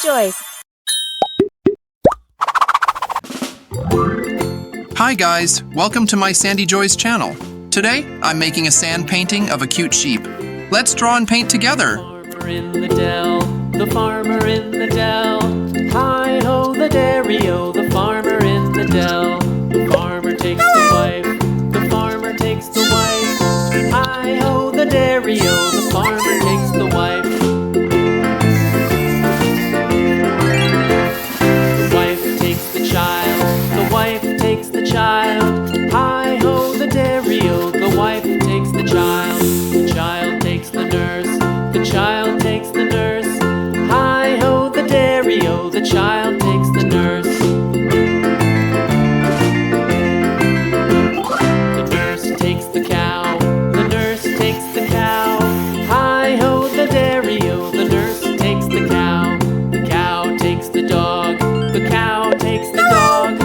Joys. Hi guys, welcome to my Sandy Joys channel. Today, I'm making a sand painting of a cute sheep. Let's draw and paint together. Farmer in the dell, the farmer in the dell. Hi-ho the dairy-o, the farmer in the dell. The farmer takes the wife, the farmer takes the wife. Hi-ho the dairy-o, the farmer takes the wife. The wife takes the child, the wife takes the child. Hi-ho the dairy-o, the wife takes the child. The child takes the nurse, the child takes the nurse. Hi-ho the dairy-o, the child takes the nurse. The nurse takes the cow, the nurse takes the cow. Hi-ho the dairy-o, the nurse takes the cow. The cow takes the dog, the cow takes the dog.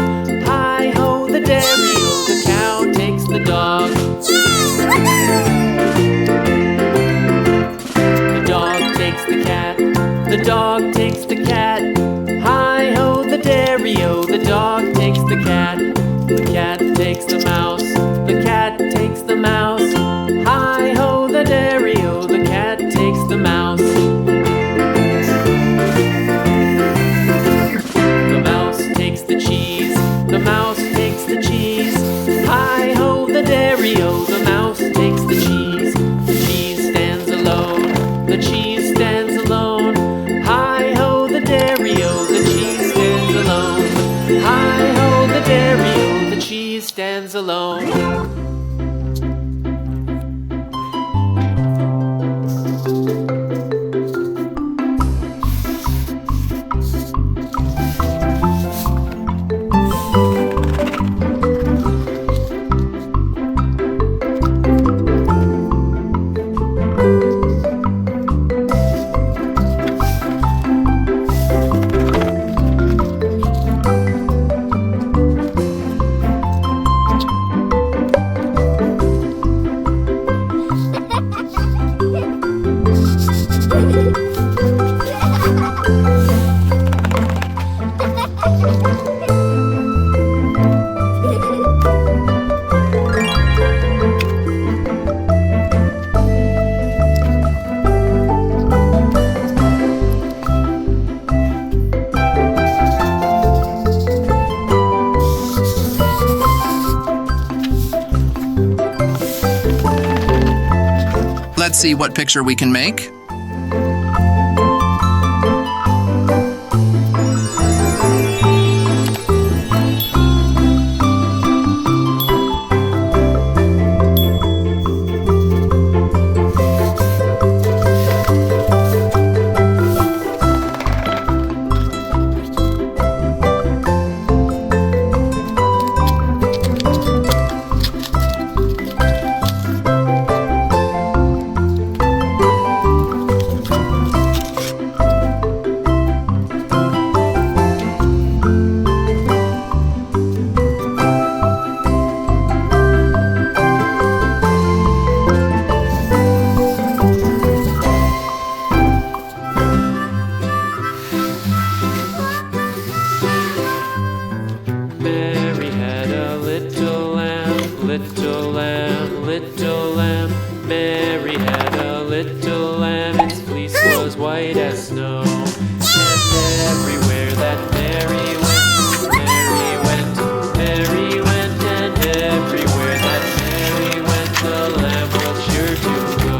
Hi-ho the dairy-o, the cow takes the dog. The dog takes the cat, the dog takes the cat. Hi-ho the dairy-o, the dog takes the cat. The cat takes the mouse, the cat takes the mouse. Hi-ho the dairy-o, the cat takes the mouse. The mouse takes the cheese, the mouse takes the cheese. Hi-ho the dairy-o, the mouse takes the cheese. The cheese stands alone, the cheese stands alone. Hi-ho the dairy-o, the cheese stands alone. Hi-ho the dairy-o, the cheese stands alone. Let's see what picture we can make. Mary had a little lamb, little lamb, little lamb. Mary had a little lamb, its fleece was white as snow. And everywhere that Mary went, Mary went, Mary went. And everywhere that Mary went, the lamb was sure to go.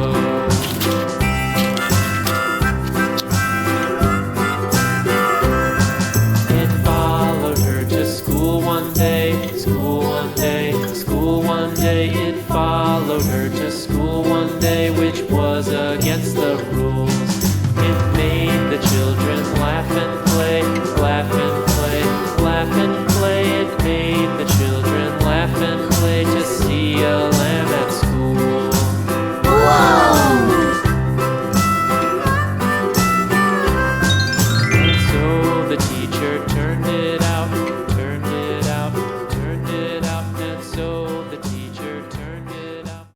It followed her to school one day, school one day, school one day. It followed her to school one day, which was against the rules. It made the children laugh and play, laugh and play, laugh and play. It made the children laugh and play to see a